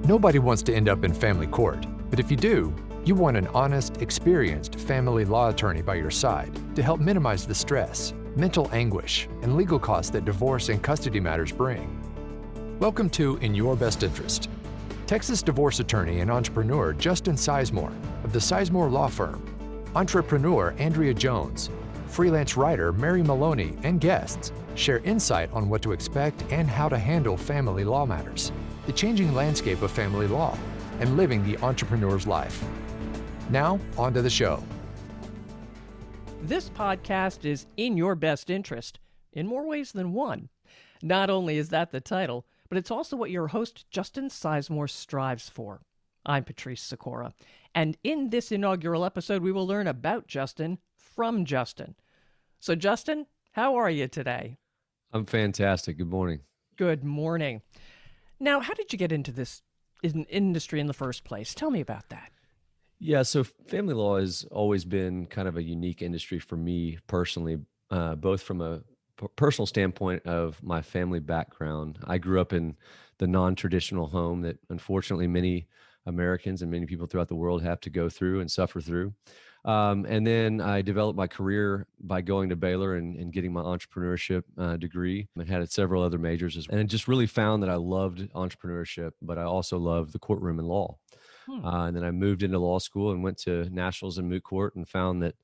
Nobody wants to end up in family court, but if you do, you want an honest, experienced family law attorney by your side to help minimize the stress, mental anguish, and legal costs that divorce and custody matters bring. Welcome to In Your Best Interest. Texas divorce attorney and entrepreneur Justin Sisemore of the Sisemore Law Firm, entrepreneur Andrea Jones, freelance writer Mary Maloney, and guests share insight on what to expect and how to handle family law matters, the changing landscape of family law, and living the entrepreneur's life. Now, on to the show. This podcast is in your best interest in more ways than one. Not only is that the title, but it's also what your host, Justin Sisemore, strives for. I'm Patrice Sikora, and in this inaugural episode, we will learn about Justin from Justin. So, Justin, how are you today? I'm fantastic. Good morning. Good morning. Now, how did you get into this industry in the first place? Tell me about that. Yeah, so family law has always been kind of a unique industry for me personally, both from a personal standpoint of my family background. I grew up in the non-traditional home that unfortunately many Americans and many people throughout the world have to go through and suffer through. And then I developed my career by going to Baylor and getting my entrepreneurship degree, and had several other majors. And I just really found that I loved entrepreneurship, but I also loved the courtroom and law. And then I moved into law school and went to nationals and moot court and found that,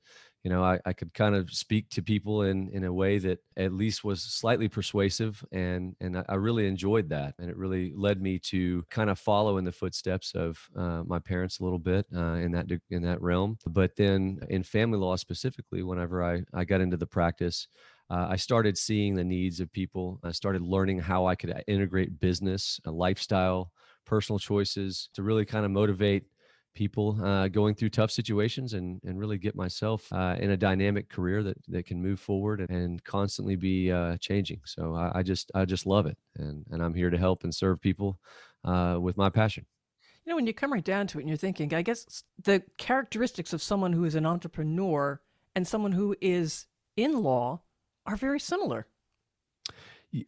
you know, I could kind of speak to people in a way that at least was slightly persuasive. And I really enjoyed that. And it really led me to kind of follow in the footsteps of my parents a little bit in that realm. But then in family law specifically, whenever I got into the practice, I started seeing the needs of people. I started learning how I could integrate business, lifestyle, personal choices to really kind of motivate people going through tough situations and really get myself in a dynamic career that can move forward and constantly be changing. So I just love it. And I'm here to help and serve people with my passion. You know, when you come right down to it and you're thinking, I guess the characteristics of someone who is an entrepreneur and someone who is in law are very similar.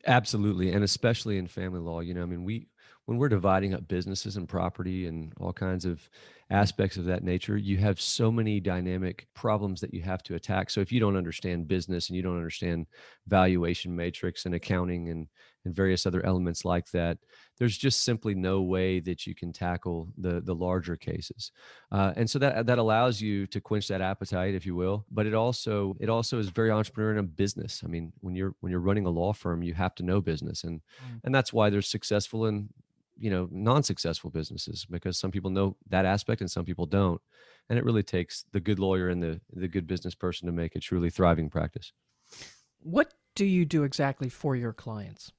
Absolutely. And especially in family law, you know, I mean, when we're dividing up businesses and property and all kinds of aspects of that nature, you have so many dynamic problems that you have to attack. So if you don't understand business and you don't understand valuation matrix and accounting and various other elements like that, there's just simply no way that you can tackle the larger cases. And so that allows you to quench that appetite, if you will. But it also is very entrepreneurial in business. I mean, when you're running a law firm, you have to know business, and that's why there's successful and non-successful businesses, because some people know that aspect and some people don't. And it really takes the good lawyer and the good business person to make a truly thriving practice. What do you do exactly for your clients?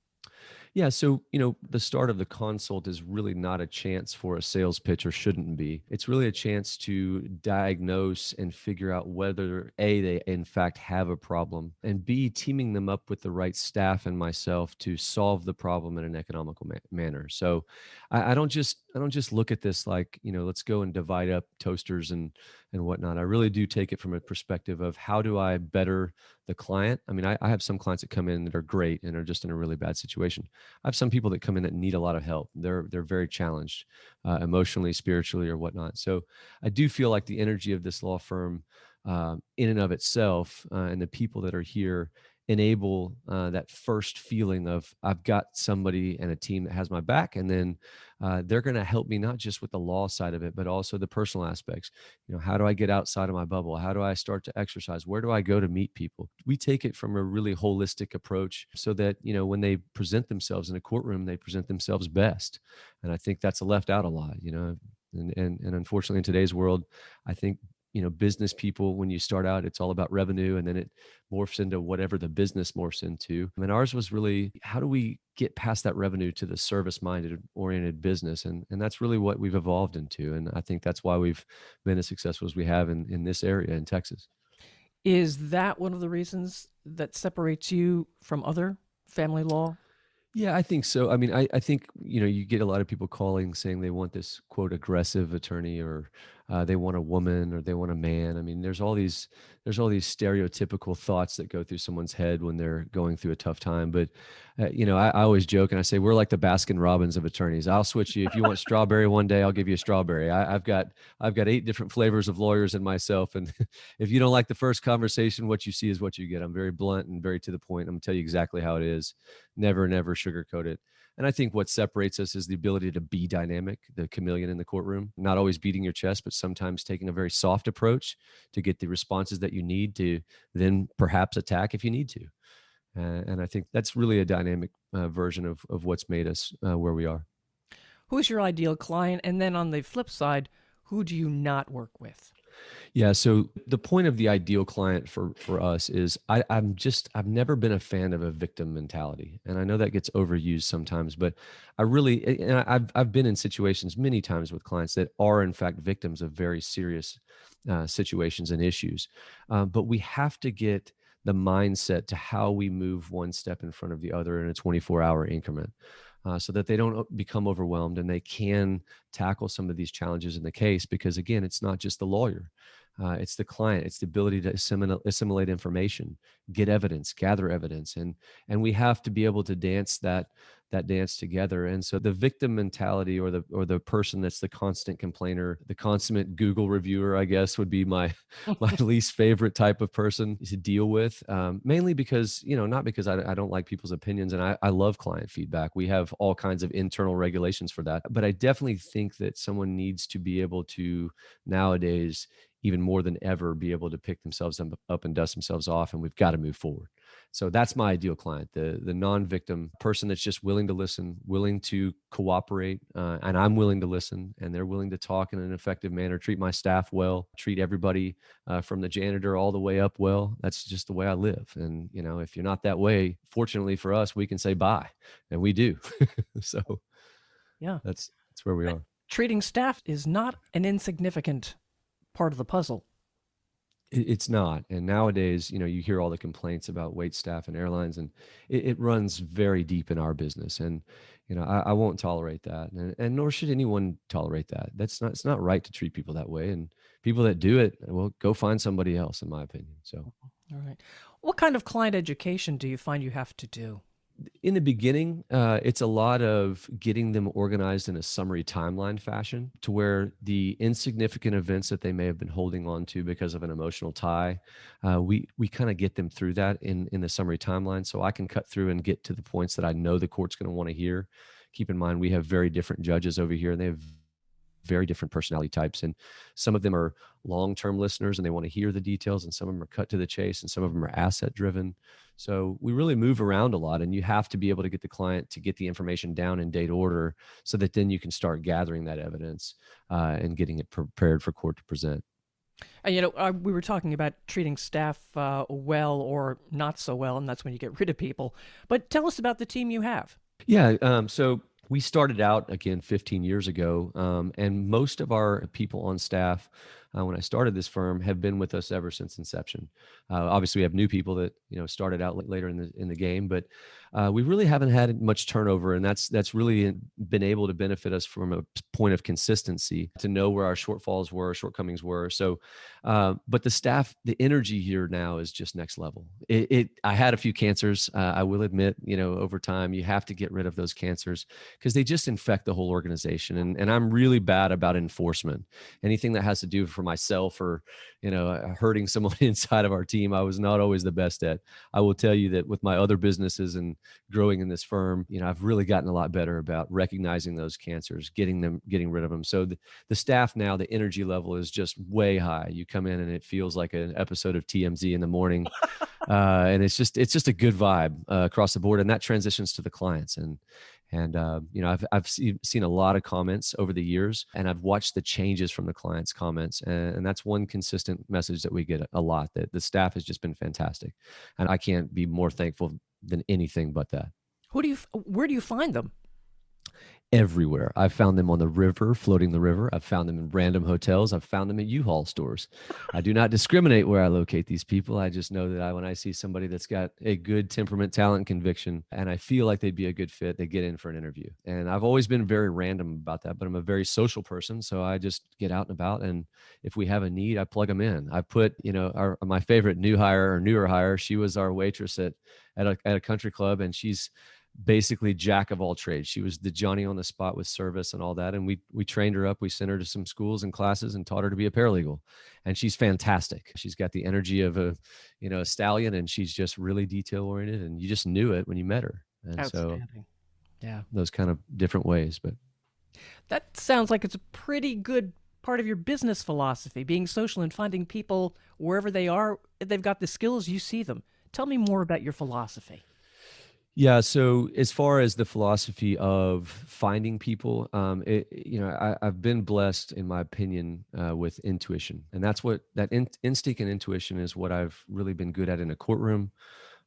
Yeah. So, the start of the consult is really not a chance for a sales pitch, or shouldn't be. It's really a chance to diagnose and figure out whether A, they in fact have a problem, and B, teaming them up with the right staff and myself to solve the problem in an economical manner. So I don't just look at this like, let's go and divide up toasters and whatnot. I really do take it from a perspective of how do I better the client. I mean, I have some clients that come in that are great and are just in a really bad situation. I have some people that come in that need a lot of help. They're very challenged emotionally, spiritually, or whatnot. So I do feel like the energy of this law firm in and of itself and the people that are here enable that first feeling of I've got somebody and a team that has my back, and then they're going to help me not just with the law side of it, but also the personal aspects. How do I get outside of my bubble? How do I start to exercise? Where do I go to meet people? We take it from a really holistic approach so that, when they present themselves in a courtroom, they present themselves best. And I think that's left out a lot, and unfortunately in today's world, I think, business people, when you start out, it's all about revenue, and then it morphs into whatever the business morphs into. And ours was really, how do we get past that revenue to the service-minded oriented business? And that's really what we've evolved into. And I think that's why we've been as successful as we have in this area in Texas. Is that one of the reasons that separates you from other family law? Yeah, I think so. I mean, I think, you get a lot of people calling saying they want this quote aggressive attorney or they want a woman or they want a man. I mean, there's all these stereotypical thoughts that go through someone's head when they're going through a tough time. But I always joke and I say we're like the Baskin Robbins of attorneys. I'll switch you if you want strawberry one day. I'll give you a strawberry. I've got 8 different flavors of lawyers in myself, and if you don't like the first conversation, what you see is what you get. I'm very blunt and very to the point. I'm gonna tell you exactly how it is. Never sugarcoat it. And I think what separates us is the ability to be dynamic, the chameleon in the courtroom, not always beating your chest, but sometimes taking a very soft approach to get the responses that you need to then perhaps attack if you need to. And I think that's really a dynamic version of what's made us where we are. Who's your ideal client? And then on the flip side, who do you not work with? Yeah. So the point of the ideal client for us is I've never been a fan of a victim mentality, and I know that gets overused sometimes, but I've been in situations many times with clients that are in fact victims of very serious situations and issues, but we have to get the mindset to how we move one step in front of the other in a 24-hour increment. So that they don't become overwhelmed and they can tackle some of these challenges in the case. Because again, it's not just the lawyer, it's the client. It's the ability to assimilate information, get evidence, gather evidence, and we have to be able to dance that dance together. And so the victim mentality, or the person that's the constant complainer, the consummate Google reviewer, I guess, would be my least favorite type of person to deal with. Mainly because, not because I don't like people's opinions, and I love client feedback. We have all kinds of internal regulations for that. But I definitely think that someone needs to be able to nowadays, even more than ever, be able to pick themselves up and dust themselves off, and we've got to move forward. So that's my ideal client, the non-victim person that's just willing to listen, willing to cooperate, and I'm willing to listen, and they're willing to talk in an effective manner, treat my staff well, treat everybody from the janitor all the way up well. That's just the way I live. And if you're not that way, fortunately for us, we can say bye, and we do. So Yeah. that's where we are. Treating staff is not an insignificant part of the puzzle. It's not. And nowadays, you hear all the complaints about wait staff and airlines, and it runs very deep in our business. And, I won't tolerate that. And nor should anyone tolerate that. It's not right to treat people that way. And people that do it, well, go find somebody else, in my opinion. So. All right. What kind of client education do you find you have to do? In the beginning, it's a lot of getting them organized in a summary timeline fashion, to where the insignificant events that they may have been holding on to because of an emotional tie, we kind of get them through that in the summary timeline, so I can cut through and get to the points that I know the court's going to want to hear. Keep in mind, we have very different judges over here, and they have very different personality types. And some of them are long-term listeners and they want to hear the details, and some of them are cut to the chase, and some of them are asset driven. So we really move around a lot, and you have to be able to get the client to get the information down in date order, so that then you can start gathering that evidence and getting it prepared for court to present. We were talking about treating staff well or not so well, and that's when you get rid of people. But tell us about the team you have. Yeah. So we started out, again, 15 years ago, and most of our people on staff, when I started this firm, have been with us ever since inception. Obviously, we have new people that started out later in the game, but we really haven't had much turnover, and that's really been able to benefit us from a point of consistency, to know where our shortfalls were, shortcomings were. So, but the staff, the energy here now is just next level. I had a few cancers, I will admit. Over time, you have to get rid of those cancers because they just infect the whole organization. And I'm really bad about enforcement. Anything that has to do for myself or hurting someone inside of our team, I was not always the best at. I will tell you that with my other businesses and growing in this firm, I've really gotten a lot better about recognizing those cancers, getting rid of them. So the staff now, the energy level is just way high. You come in and it feels like an episode of TMZ in the morning. And it's just a good vibe across the board, and that transitions to the clients. I've seen a lot of comments over the years, and I've watched the changes from the clients' comments, and that's one consistent message that we get a lot, that the staff has just been fantastic, and I can't be more thankful than anything but that. Where do you find them? everywhere. I've found them on the river, floating the river. I've found them in random hotels. I've found them at U-Haul stores. I do not discriminate where I locate these people. I just know that when I see somebody that's got a good temperament, talent, conviction, and I feel like they'd be a good fit, they get in for an interview. And I've always been very random about that, but I'm a very social person. So I just get out and about. And if we have a need, I plug them in. I put, my favorite new hire or newer hire, she was our waitress at a country club, and she's basically jack of all trades. She was the Johnny on the spot with service and all that. And we trained her up. We sent her to some schools and classes and taught her to be a paralegal. And she's fantastic. She's got the energy of a stallion, and she's just really detail oriented. And you just knew it when you met her. And Outstanding. Yeah. those kind of different ways. But That sounds like it's a pretty good part of your business philosophy, being social and finding people wherever they are. If they've got the skills, you see them. Tell me more about your philosophy. yeah, so as far as the philosophy of finding people, I've been blessed, in my opinion, with intuition, and that's what that instinct and intuition is what I've really been good at in a courtroom.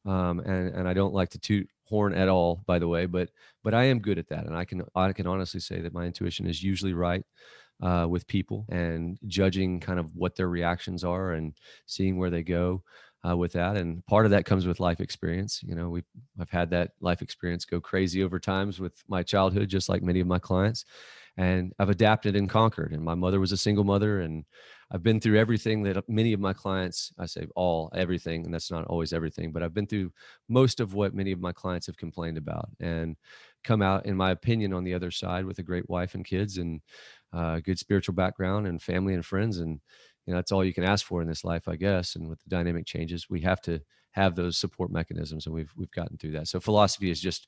And I don't like to toot horn at all, by the way, but I am good at that, and I can honestly say that my intuition is usually right with people, and judging kind of what their reactions are and seeing where they go with that. And part of that comes with life experience. I've had that life experience go crazy over times with my childhood, just like many of my clients. And I've adapted and conquered. And my mother was a single mother, and I've been through everything that many of my clients, I say everything, and that's not always everything, but I've been through most of what many of my clients have complained about, and come out, in my opinion, on the other side with a great wife and kids, and good spiritual background and family and friends. And that's all you can ask for in this life, I guess. And with the dynamic changes, we have to have those support mechanisms, and we've gotten through that. So philosophy is just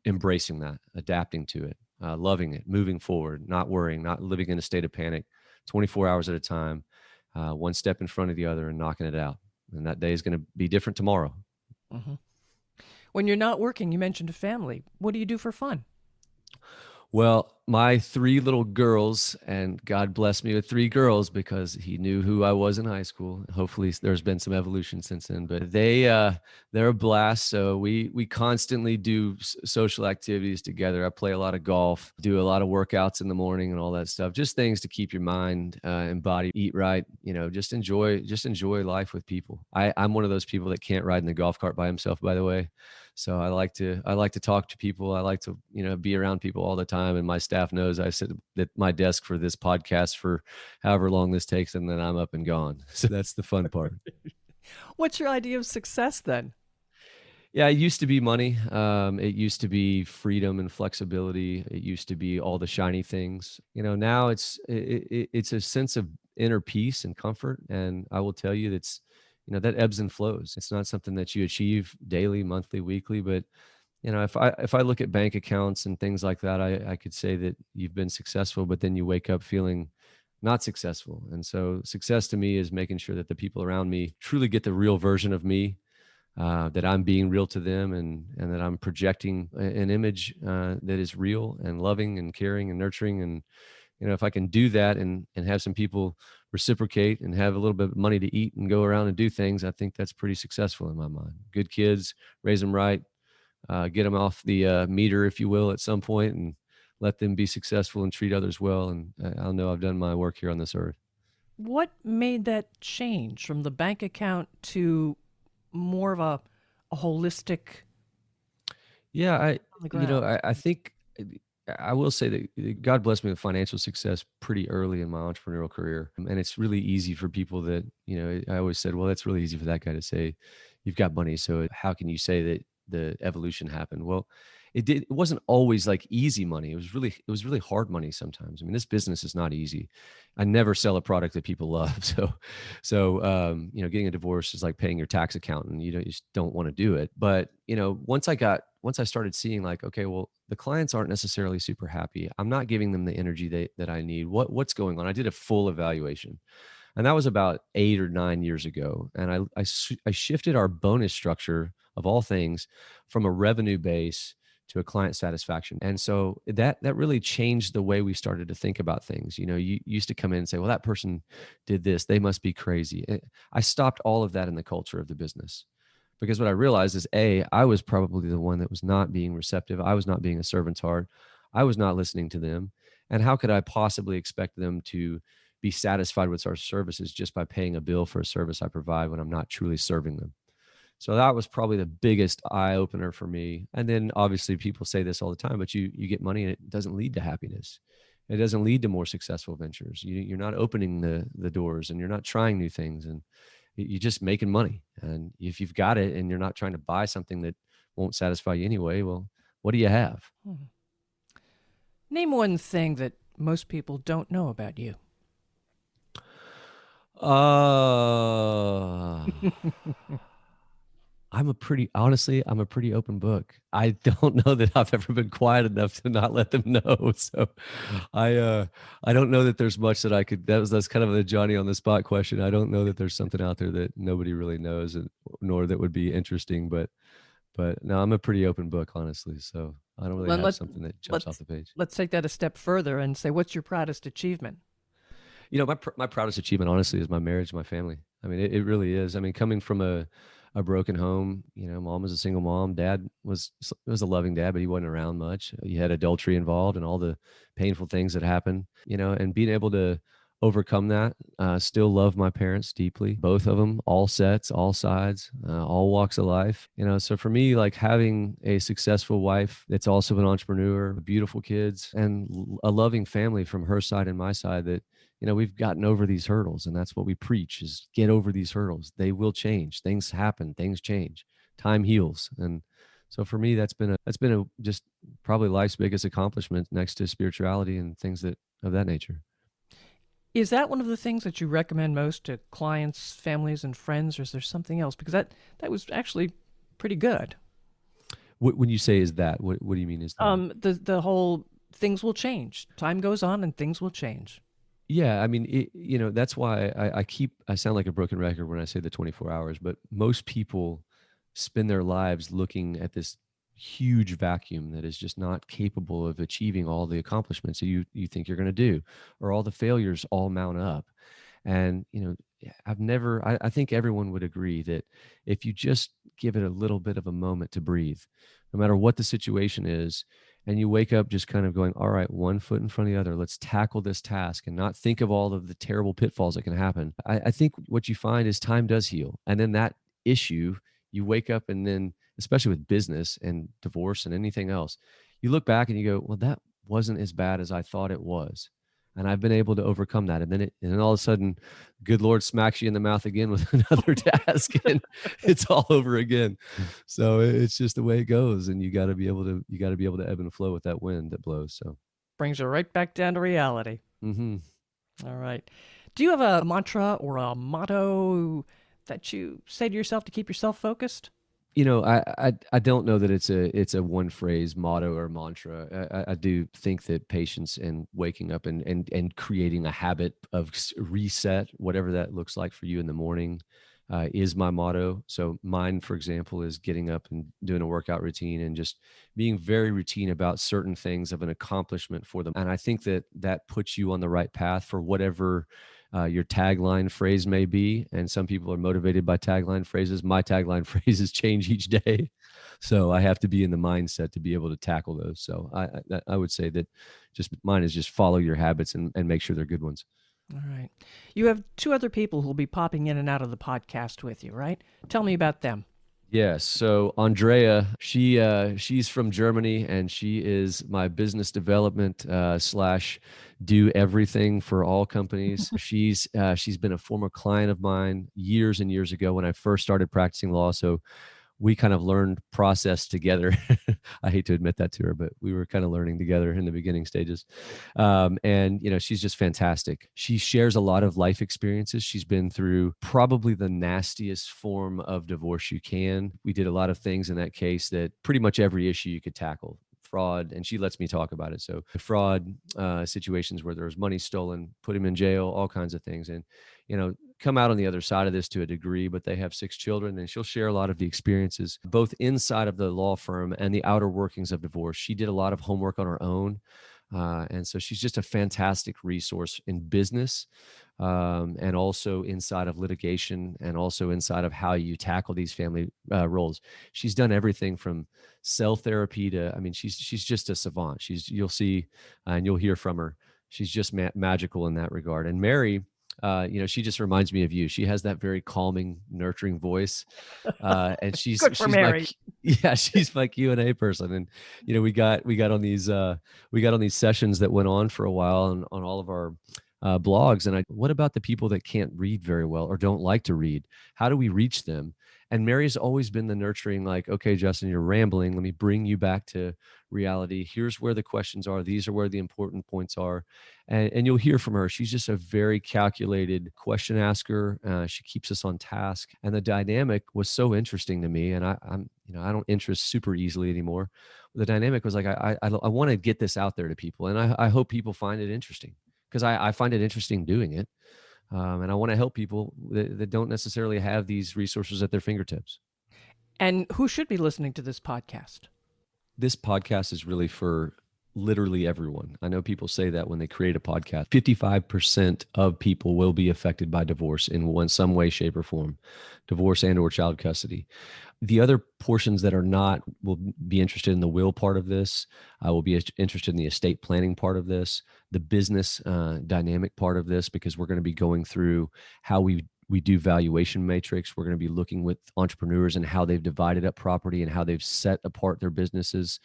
embracing that, adapting to it, loving it, moving forward, not worrying, not living in a state of panic, 24 hours at a time, one step in front of the other, and knocking it out. And that day is going to be different tomorrow. Mm-hmm. When you're not working, you mentioned a family. What do you do for fun? Well, my three little girls, and God bless me with three girls because he knew who I was in high school. Hopefully there's been some evolution since then, but they're a blast. So we constantly do social activities together. I play a lot of golf, do a lot of workouts in the morning and all that stuff. Just things to keep your mind and body, eat right, just enjoy life with people. I'm one of those people that can't ride in the golf cart by himself, by the way. So I like to talk to people. I like to, be around people all the time. And my staff knows I sit at my desk for this podcast for however long this takes, and then I'm up and gone. So that's the fun part. What's your idea of success then? Yeah, it used to be money. It used to be freedom and flexibility. It used to be all the shiny things. Now it's a sense of inner peace and comfort. And I will tell you that ebbs and flows. It's not something that you achieve daily, monthly, weekly, but if I look at bank accounts and things like that, I could say that you've been successful, but then you wake up feeling not successful. And so success to me is making sure that the people around me truly get the real version of me, that I'm being real to them, and that I'm projecting an image that is real and loving and caring and nurturing. And if I can do that and have some people reciprocate and have a little bit of money to eat and go around and do things, I think that's pretty successful in my mind. Good kids, raise them right, get them off the meter, if you will, at some point, and let them be successful and treat others well. And I'll know I've done my work here on this earth. What made that change from the bank account to more of a holistic Yeah, on the ground? I think I will say that God blessed me with financial success pretty early in my entrepreneurial career. And it's really easy for people that, I always said, well, that's really easy for that guy to say, you've got money. So how can you say that the evolution happened? Well, it wasn't always like easy money. It was really hard money sometimes. I mean, this business is not easy. I never sell a product that people love. So getting a divorce is like paying your tax accountant. You just don't want to do it. But, once I started seeing like, okay, well, the clients aren't necessarily super happy. I'm not giving them the energy that I need. What's going on? I did a full evaluation, and that was about 8 or 9 years ago. And I shifted our bonus structure of all things from a revenue base to a client satisfaction. And so that really changed the way we started to think about things. You used to come in and say, well, that person did this, they must be crazy. I stopped all of that in the culture of the business. Because what I realized is I was probably the one that was not being receptive. I was not being a servant's heart. I was not listening to them. And how could I possibly expect them to be satisfied with our services just by paying a bill for a service I provide when I'm not truly serving them? So that was probably the biggest eye opener for me. And then obviously people say this all the time, but you get money and it doesn't lead to happiness. It doesn't lead to more successful ventures. You're not opening the doors, and you're not trying new things, and you're just making money. And if you've got it and you're not trying to buy something that won't satisfy you anyway, well, what do you have? Name one thing that most people don't know about you. Uh, I'm a pretty open book. I don't know that I've ever been quiet enough to not let them know. So I don't know that there's much that I could, that's kind of a Johnny on the spot question. I don't know that there's something out there that nobody really knows, and nor that would be interesting, but no, I'm a pretty open book, honestly. So I don't really Let, have let, something that jumps off let's, the page. let's take that a step further and say, what's your proudest achievement? My proudest achievement, honestly, is my marriage, my family. I mean, it really is. I mean, coming from a broken home, mom was a single mom. Dad was a loving dad, but he wasn't around much. You had adultery involved and all the painful things that happen, and being able to overcome that, still love my parents deeply, both of them, all sets, all sides, all walks of life. So for me, like having a successful wife that's also an entrepreneur, beautiful kids, and a loving family from her side and my side, that we've gotten over these hurdles, and that's what we preach: is get over these hurdles. They will change. Things happen. Things change. Time heals. And so for me, that's been a just probably life's biggest accomplishment, next to spirituality and things that of that nature. Is that one of the things that you recommend most to clients, families, and friends, or is there something else? Because that was actually pretty good. When you say is that, what do you mean is that? The whole things will change. Time goes on, and things will change. Yeah, I mean, that's why I sound like a broken record when I say the 24 hours, but most people spend their lives looking at this huge vacuum that is just not capable of achieving all the accomplishments that you think you're going to do, or all the failures all mount up. And, I think everyone would agree that if you just give it a little bit of a moment to breathe, no matter what the situation is, and you wake up just kind of going, all right, one foot in front of the other, let's tackle this task and not think of all of the terrible pitfalls that can happen. I think what you find is time does heal. And then that issue, you wake up, and then, especially with business and divorce and anything else, you look back and you go, well, that wasn't as bad as I thought it was. And I've been able to overcome that. And then all of a sudden, good Lord smacks you in the mouth again with another task, and it's all over again. So it's just the way it goes. And you got to be able to ebb and flow with that wind that blows. So Brings you right back down to reality. mm-hmm. All right. Do you have a mantra or a motto that you say to yourself to keep yourself focused? I don't know that it's a one phrase motto or mantra. I do think that patience and waking up and creating a habit of reset, whatever that looks like for you in the morning, is my motto. So mine, for example, is getting up and doing a workout routine and just being very routine about certain things of an accomplishment for them. And I think that puts you on the right path for whatever your tagline phrase may be. And some people are motivated by tagline phrases. My tagline phrases change each day. So I have to be in the mindset to be able to tackle those. So I would say that just mine is just follow your habits and make sure they're good ones. All right. You have two other people who'll be popping in and out of the podcast with you, right? Tell me about them. Yes. So Andrea, she's from Germany, and she is my business development slash do everything for all companies. She's been a former client of mine years and years ago when I first started practicing law. So we kind of learned process together. I hate to admit that to her, but we were kind of learning together in the beginning stages. And she's just fantastic. She shares a lot of life experiences. She's been through probably the nastiest form of divorce you can. We did a lot of things in that case that pretty much every issue you could tackle. Fraud, and she lets me talk about it. So fraud situations where there was money stolen, put him in jail, all kinds of things. And come out on the other side of this to a degree, but they have 6 children, and she'll share a lot of the experiences both inside of the law firm and the outer workings of divorce. She did a lot of homework on her own. And so she's just a fantastic resource in business, and also inside of litigation, and also inside of how you tackle these family roles. She's done everything from cell therapy to, I mean, she's just a savant. You'll see, and you'll hear from her. She's just magical in that regard. And Mary, she just reminds me of you. She has that very calming, nurturing voice, and she's Good for Mary. she's my Q&A person. And we got on these sessions that went on for a while on all of our blogs. And what about the people that can't read very well or don't like to read? How do we reach them? And Mary's always been the nurturing, like, okay, Justin, you're rambling. Let me bring you back to reality. Here's where the questions are. These are where the important points are. And you'll hear from her. She's just a very calculated question asker. She keeps us on task. And the dynamic was so interesting to me. And I don't interest super easily anymore. The dynamic was like, I want to get this out there to people. And I hope people find it interesting, because I find it interesting doing it. And I want to help people that don't necessarily have these resources at their fingertips. And who should be listening to this podcast? This podcast is really for literally everyone. I know people say that when they create a podcast. 55% of people will be affected by divorce in some way, shape, or form, divorce and or child custody. The other portions that are not will be interested in the will part of this, will be interested in the estate planning part of this, the business dynamic part of this, because we're going to be going through how we do valuation matrix. We're going to be looking with entrepreneurs and how they've divided up property and how they've set apart their businesses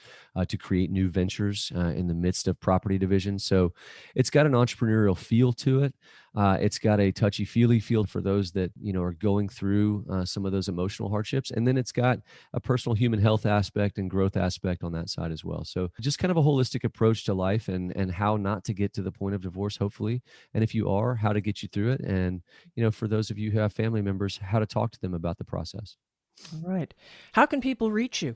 to create new ventures in the midst of property division. So it's got an entrepreneurial feel to it. It's got a touchy-feely feel for those that are going through some of those emotional hardships, and then it's got a personal human health aspect and growth aspect on that side as well. So just kind of a holistic approach to life and how not to get to the point of divorce, hopefully, and if you are, how to get you through it, and for those of you who have family members, how to talk to them about the process. All right. How can people reach you?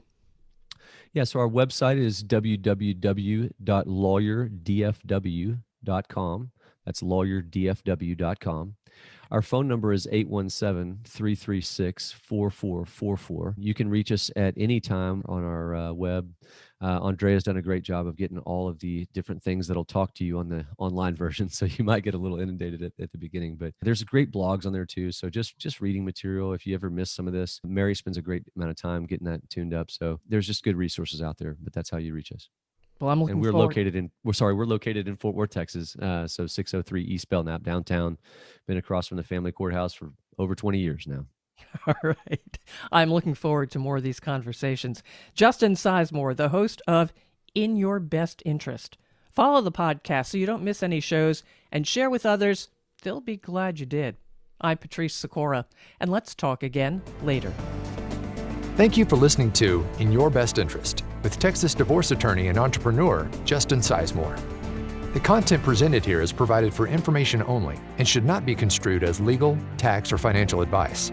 Yeah, so our website is www.lawyerdfw.com. That's lawyerdfw.com. Our phone number is 817-336-4444. You can reach us at any time on our web. Andrea's done a great job of getting all of the different things that'll talk to you on the online version, so you might get a little inundated at the beginning. But there's great blogs on there too, so just reading material. If you ever miss some of this, Mary spends a great amount of time getting that tuned up. So there's just good resources out there, but that's how you reach us. Well, I'm looking and we're forward. We're located in Fort Worth, Texas. So 603 East Belknap, downtown. Been across from the family courthouse for over 20 years now. All right. I'm looking forward to more of these conversations. Justin Sisemore, the host of In Your Best Interest. Follow the podcast so you don't miss any shows, and share with others. They'll be glad you did. I'm Patrice Sikora, and let's talk again later. Thank you for listening to In Your Best Interest with Texas divorce attorney and entrepreneur Justin Sisemore. The content presented here is provided for information only and should not be construed as legal, tax, or financial advice.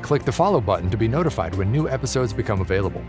Click the follow button to be notified when new episodes become available.